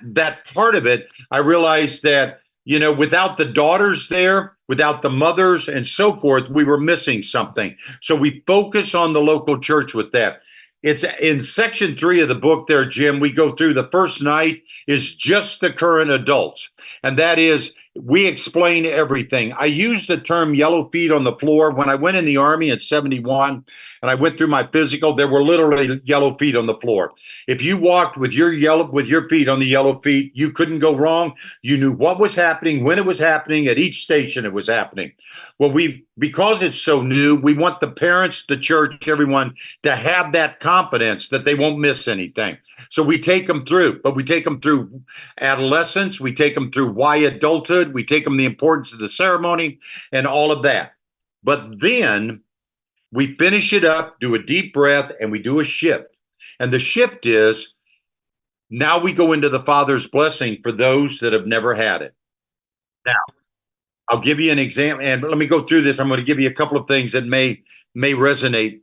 part of it, I realized that, you know, without the daughters there, without the mothers and so forth, we were missing something. So we focus on the local church with that. It's in section 3 of the book there, Jim. We go through the first night is just the current adults. And that is, we explain everything. I use the term yellow feet on the floor. When I went in the Army in 71 and I went through my physical, there were literally yellow feet on the floor. If you walked with your feet on the yellow feet, you couldn't go wrong. You knew what was happening, when it was happening, at each station it was happening. Well, because it's so new, we want the parents, the church, everyone to have that confidence that they won't miss anything. So we take them through, but we take them through adolescence, we take them through why adulthood, we take them the importance of the ceremony and all of that. But then we finish it up, do a deep breath, and we do a shift. And the shift is, now we go into the Father's blessing for those that have never had it. Now, I'll give you an example, and let me go through this. I'm going to give you a couple of things that may resonate.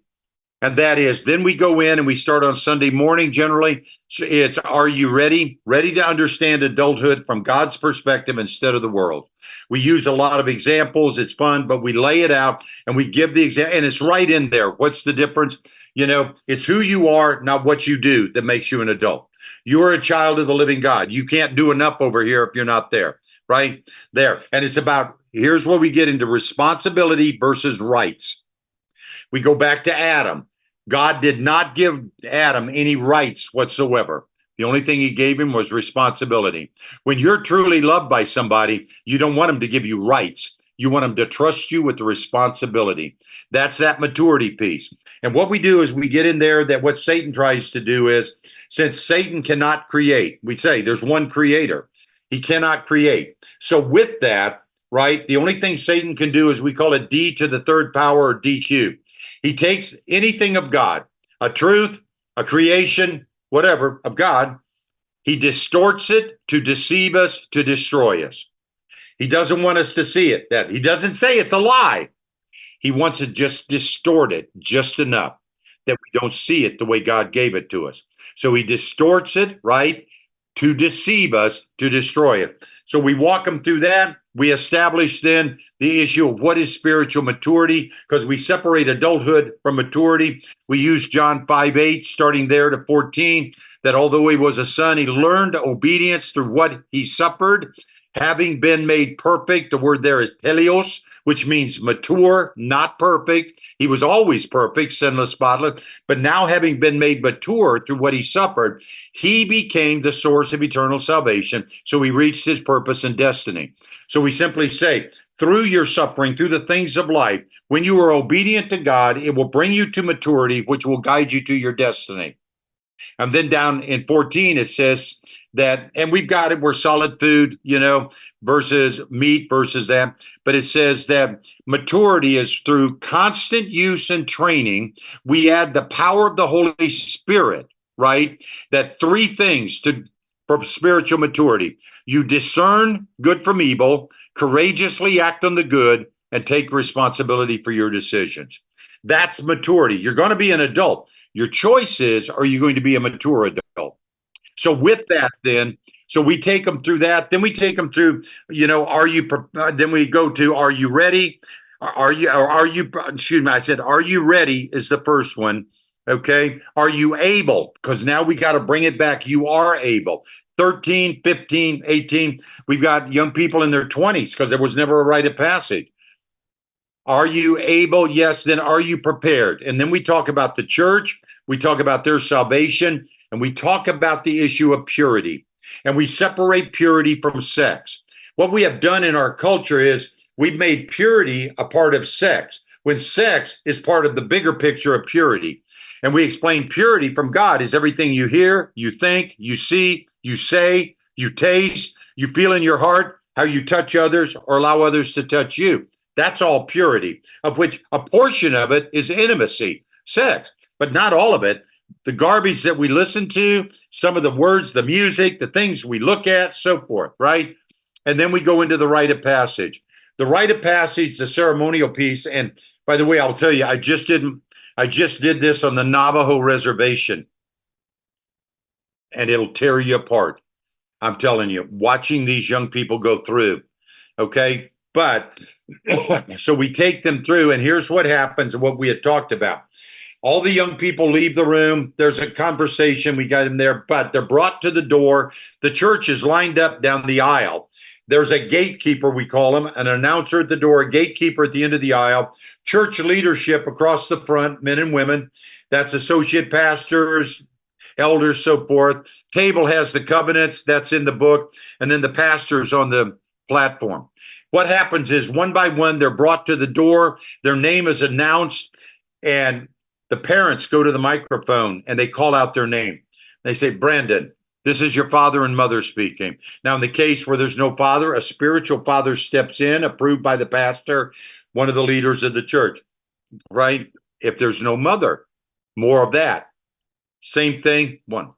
And that is, then we go in and we start on Sunday morning. Generally, it's, are you ready? Ready to understand adulthood from God's perspective instead of the world. We use a lot of examples. It's fun, but we lay it out and we give the example, and it's right in there. What's the difference? You know, it's who you are, not what you do, that makes you an adult. You're a child of the living God. You can't do enough over here if you're not there, right? There. And it's about, here's where we get into responsibility versus rights. We go back to Adam. God did not give Adam any rights whatsoever. The only thing he gave him was responsibility. When you're truly loved by somebody, you don't want them to give you rights. You want them to trust you with the responsibility. That's that maturity piece. And what we do is we get in there that what Satan tries to do is, since Satan cannot create, we say there's one creator. He cannot create. So with that, right, the only thing Satan can do is we call it D to the third power, or DQ. He takes anything of God, a truth, a creation, whatever, of God. He distorts it to deceive us, to destroy us. He doesn't want us to see it. That he doesn't say it's a lie. He wants to just distort it just enough that we don't see it the way God gave it to us. So he distorts it, right, to deceive us, to destroy it. So we walk them through that. We establish then the issue of what is spiritual maturity, because we separate adulthood from maturity. We use John 5:8, starting there to 14, that although he was a son, he learned obedience through what he suffered, having been made perfect. The word there is teleos, which means mature, not perfect. He was always perfect, sinless, spotless, but now having been made mature through what he suffered, he became the source of eternal salvation. So he reached his purpose and destiny. So we simply say, through your suffering, through the things of life, when you are obedient to God, it will bring you to maturity, which will guide you to your destiny. And then down in 14, it says that, and we've got it, we're solid food, versus meat versus that. But it says that maturity is through constant use and training. We add the power of the Holy Spirit, right? That three things for spiritual maturity. You discern good from evil, courageously act on the good, and take responsibility for your decisions. That's maturity. You're going to be an adult. Your choice is, are you going to be a mature adult? So with that, then, so we take them through that. Then we take them through, then we go to, are you ready? Excuse me, I said, are you ready is the first one. Okay. Are you able? Because now we got to bring it back. You are able. 13, 15, 18. We've got young people in their 20s because there was never a rite of passage. Are you able? Yes. Then are you prepared? And then we talk about the church. We talk about their salvation. And we talk about the issue of purity. And we separate purity from sex. What we have done in our culture is we've made purity a part of sex, when sex is part of the bigger picture of purity. And we explain purity from God is everything you hear, you think, you see, you say, you taste, you feel in your heart, how you touch others or allow others to touch you. That's all purity, of which a portion of it is intimacy, sex, but not all of it. The garbage that we listen to, some of the words, the music, the things we look at, so forth, right? And then we go into the rite of passage. The rite of passage, the ceremonial piece, and by the way, I'll tell you, I just did this on the Navajo reservation, and it'll tear you apart. I'm telling you, watching these young people go through, okay? But so we take them through, and here's what happens and what we had talked about. All the young people leave the room. There's a conversation. We got them there, but they're brought to the door. The church is lined up down the aisle. There's a gatekeeper, we call him, an announcer at the door, a gatekeeper at the end of the aisle, church leadership across the front, men and women. That's associate pastors, elders, so forth. Table has the covenants. That's in the book. And then the pastors on the platform. What happens is one by one, they're brought to the door. Their name is announced, and the parents go to the microphone and they call out their name. They say, Brandon, this is your father and mother speaking. Now, in the case where there's no father, a spiritual father steps in, approved by the pastor, one of the leaders of the church, right? If there's no mother, more of that. Same thing, one.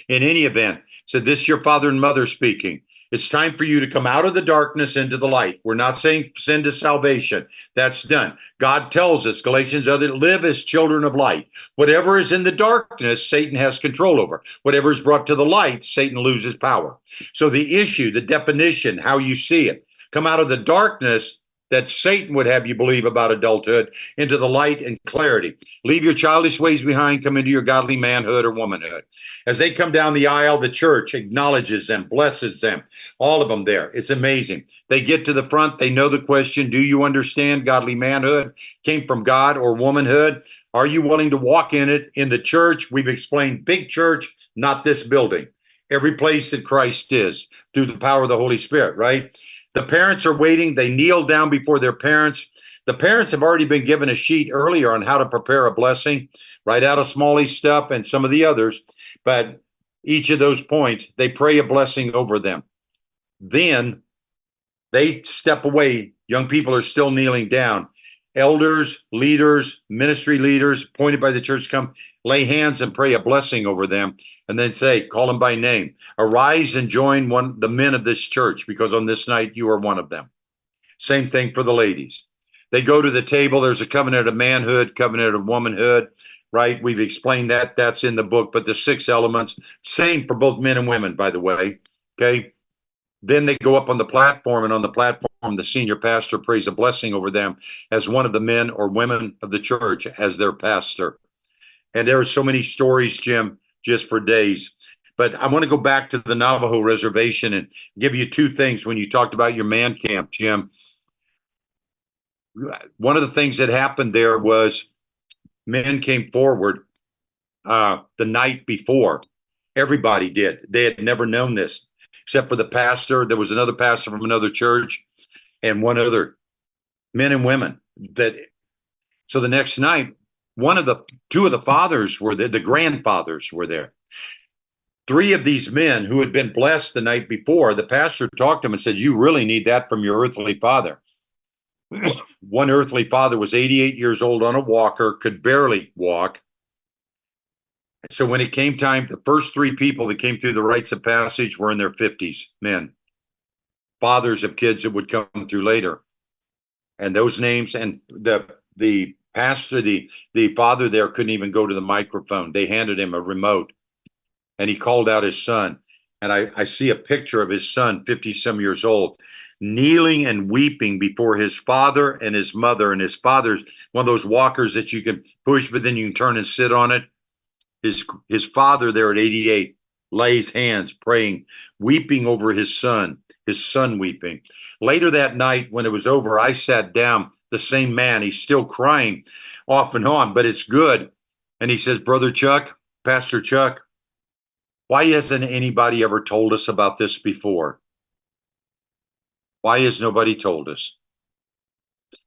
In any event, so this is your father and mother speaking. It's time for you to come out of the darkness into the light. We're not saying send to salvation. That's done. God tells us, Galatians, live as children of light. Whatever is in the darkness, Satan has control over. Whatever is brought to the light, Satan loses power. So the issue, the definition, how you see it, come out of the darkness that Satan would have you believe about adulthood into the light and clarity. Leave your childish ways behind, come into your godly manhood or womanhood. As they come down the aisle, the church acknowledges them, blesses them, all of them there. It's amazing. They get to the front. They know the question, do you understand godly manhood came from God or womanhood? Are you willing to walk in it? In the church, we've explained big church, not this building. Every place that Christ is through the power of the Holy Spirit, right? The parents are waiting. They kneel down before their parents. The parents have already been given a sheet earlier on how to prepare a blessing, right out of Smalley's stuff and some of the others. But each of those points, they pray a blessing over them. Then they step away. Young people are still kneeling down. Elders, leaders, ministry leaders appointed by the church come, lay hands and pray a blessing over them, and then say, call them by name. Arise and join the men of this church, because on this night you are one of them. Same thing for the ladies. They go to the table. There's a covenant of manhood, covenant of womanhood, right? We've explained that. That's in the book. But the 6 elements, same for both men and women, by the way. Okay. Then they go up on the platform, and on the platform, the senior pastor prays a blessing over them as one of the men or women of the church, as their pastor. And there are so many stories, Jim, just for days. But I want to go back to the Navajo reservation and give you 2 things when you talked about your man camp, Jim. One of the things that happened there was men came forward the night before. Everybody did. They had never known this, except for the pastor. There was another pastor from another church and one other, men and women. So the next night, 2 of the fathers were there, the grandfathers were there. 3 of these men who had been blessed the night before, the pastor talked to them and said, you really need that from your earthly father. One earthly father was 88 years old on a walker, could barely walk. So when it came time, the first 3 people that came through the rites of passage were in their 50s, men, fathers of kids that would come through later. And those names, and the pastor, the father there couldn't even go to the microphone. They handed him a remote, and he called out his son. And I see a picture of his son, 50-some years old, kneeling and weeping before his father and his mother. And his father's one of those walkers that you can push, but then you can turn and sit on it. His father there at 88 lays hands, praying, weeping over his son weeping. Later that night, when it was over, I sat down, the same man, he's still crying off and on, but it's good. And he says, Brother Chuck, Pastor Chuck, why hasn't anybody ever told us about this before? Why has nobody told us?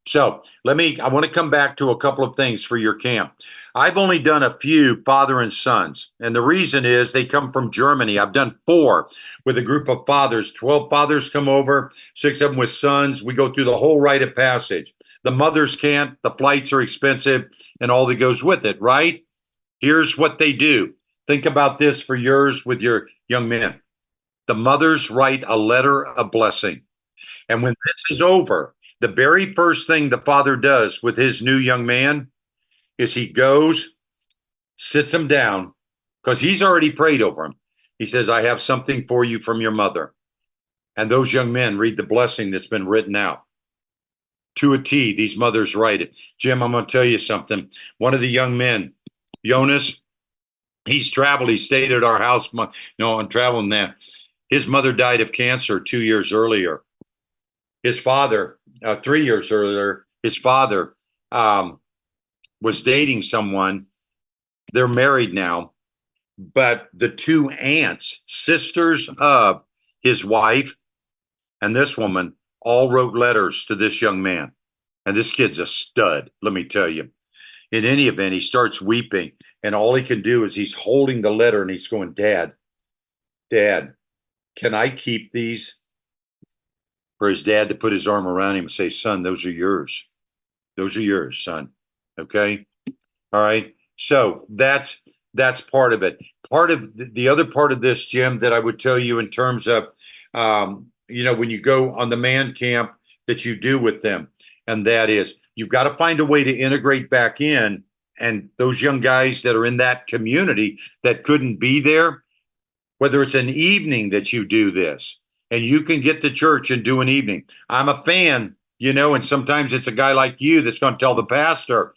So I want to come back to a couple of things for your camp. I've only done a few father and sons. And the reason is they come from Germany. I've done 4 with a group of fathers. 12 fathers come over, 6 of them with sons. We go through the whole rite of passage. The mothers can't, the flights are expensive, and all that goes with it, right? Here's what they do. Think about this for yours with your young men. The mothers write a letter of blessing. And when this is over, the very first thing the father does with his new young man is he goes, sits him down, because he's already prayed over him. He says, I have something for you from your mother. And those young men read the blessing that's been written out. To a T, these mothers write it. Jim, I'm going to tell you something. One of the young men, Jonas, he's traveled. He stayed at our house. I'm traveling there. His mother died of cancer 2 years earlier. His father, 3 years earlier, his father was dating someone. They're married now. But the 2 aunts, sisters of his wife and this woman, all wrote letters to this young man. And this kid's a stud, let me tell you. In any event, he starts weeping. And all he can do is he's holding the letter and he's going, Dad, can I keep these? For his dad to put his arm around him and say, son, those are yours. Those are yours, son. Okay. All right. So that's part of it. Part of the other part of this, Jim, that I would tell you in terms of, when you go on the man camp that you do with them, and that is you've got to find a way to integrate back in. And those young guys that are in that community that couldn't be there, whether it's an evening that you do this, and you can get to church and do an evening. I'm a fan, and sometimes it's a guy like you that's going to tell the pastor,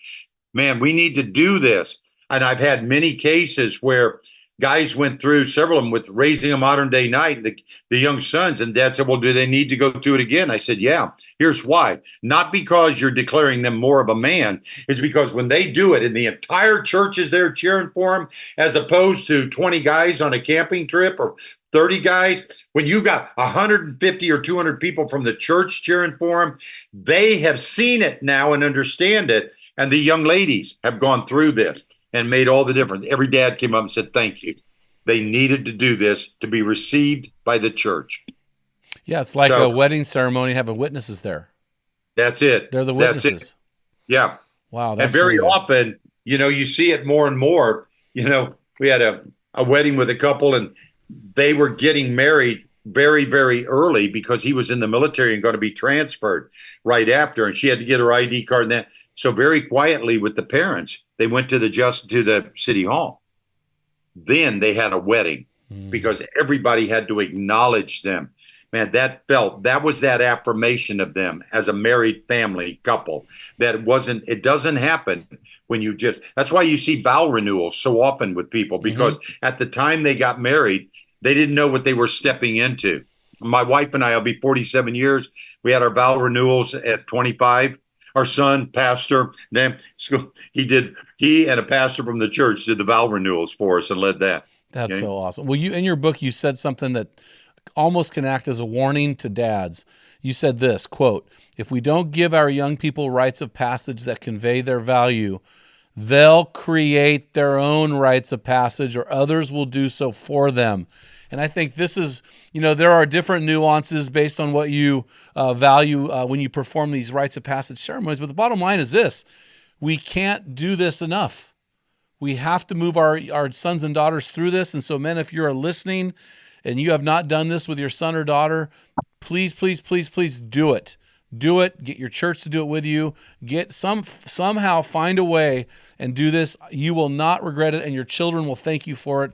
man, we need to do this. And I've had many cases where guys went through, several of them, with raising a modern day night, the young sons, and dad said, well, do they need to go through it again? I said, yeah. Here's why. Not because you're declaring them more of a man. It's because when they do it and the entire church is there cheering for them, as opposed to 20 guys on a camping trip or 30 guys, when you got 150 or 200 people from the church cheering for him, they have seen it now and understand it. And the young ladies have gone through this and made all the difference. Every dad came up and said, thank you. They needed to do this to be received by the church. Yeah, it's like a wedding ceremony having witnesses there. That's it. They're the witnesses. Yeah. Wow. That's and very often, you see it more and more. We had a wedding with a couple, and they were getting married very, very early because he was in the military and going to be transferred right after. And she had to get her ID card and that. So very quietly with the parents, they went to the city hall. Then they had a wedding because everybody had to acknowledge them. Man, that was that affirmation of them as a married family couple. It doesn't happen when that's why you see vow renewals so often with people, because at the time they got married, they didn't know what they were stepping into. My wife and I'll be 47 years. We had our vow renewals at 25. Our son, pastor, he and a pastor from the church did the vow renewals for us and led that. That's so awesome. Well, in your book, you said something that almost can act as a warning to dads. You said this, quote, "If we don't give our young people rites of passage that convey their value, they'll create their own rites of passage, or others will do so for them." And I think this is, there are different nuances based on what you value when you perform these rites of passage ceremonies. But the bottom line is this: we can't do this enough. We have to move our sons and daughters through this. And so, men, if you are listening and you have not done this with your son or daughter, please, please, please, please do it. Do it. Get your church to do it with you. Somehow find a way and do this. You will not regret it, and your children will thank you for it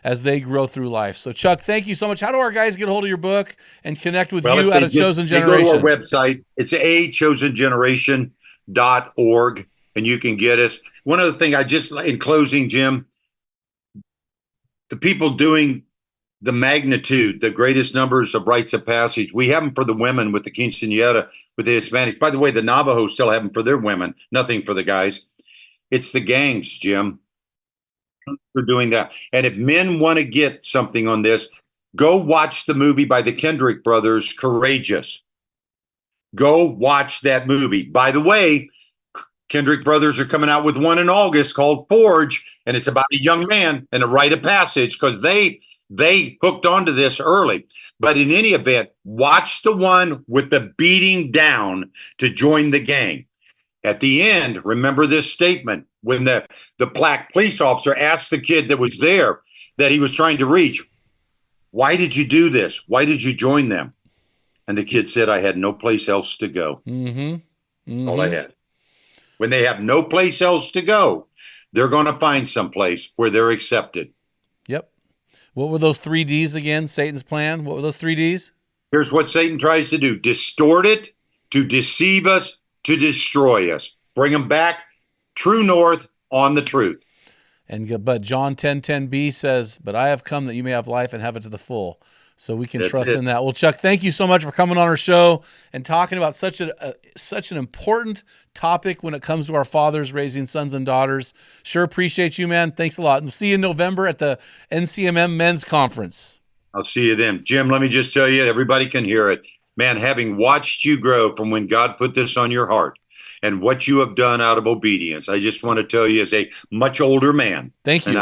as they grow through life. So, Chuck, thank you so much. How do our guys get a hold of your book and connect with you at A Chosen Generation? They go to our website. It's achosengeneration.org, and you can get us. One other thing, in closing, Jim, the people doing the magnitude, the greatest numbers of rites of passage, we have them for the women with the quinceañera, with the Hispanics. By the way, the Navajos still have them for their women, nothing for the guys. It's the gangs, Jim. For doing that. And if men want to get something on this, go watch the movie by the Kendrick brothers, Courageous. Go watch that movie. By the way, Kendrick brothers are coming out with one in August called Forge, and it's about a young man and a rite of passage because they hooked onto this early. But in any event, watch the one with the beating down to join the gang. At the end, remember this statement when the black police officer asked the kid that was there that he was trying to reach, "Why did you do this? Why did you join them?" And the kid said, "I had no place else to go." All I had. When they have no place else to go, they're going to find some place where they're accepted. Yep. What were those 3 Ds again? Satan's plan. What were those 3 Ds? Here's what Satan tries to do: distort it, to deceive us, to destroy us. Bring them back true north on the truth. But John 10:10b says, "But I have come that you may have life and have it to the full." So we can trust in that. Well, Chuck, thank you so much for coming on our show and talking about such an important topic when it comes to our fathers raising sons and daughters. Sure appreciate you, man. Thanks a lot. We'll see you in November at the NCMM Men's Conference. I'll see you then. Jim, let me just tell you, everybody can hear it. Man, having watched you grow from when God put this on your heart and what you have done out of obedience, I just want to tell you as a much older man. Thank you.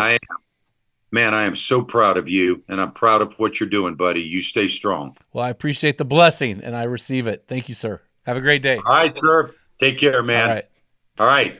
And I am so proud of you, and I'm proud of what you're doing, buddy. You stay strong. Well, I appreciate the blessing, and I receive it. Thank you, sir. Have a great day. All right, sir. Take care, man. All right.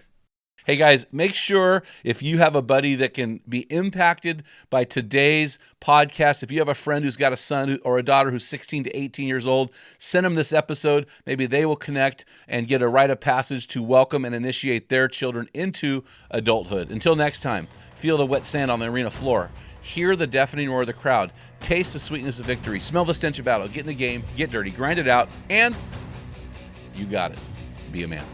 Hey, guys, make sure if you have a buddy that can be impacted by today's podcast, if you have a friend who's got a son or a daughter who's 16 to 18 years old, send them this episode. Maybe they will connect and get a rite of passage to welcome and initiate their children into adulthood. Until next time, feel the wet sand on the arena floor. Hear the deafening roar of the crowd. Taste the sweetness of victory. Smell the stench of battle. Get in the game. Get dirty. Grind it out. And you got it. Be a man.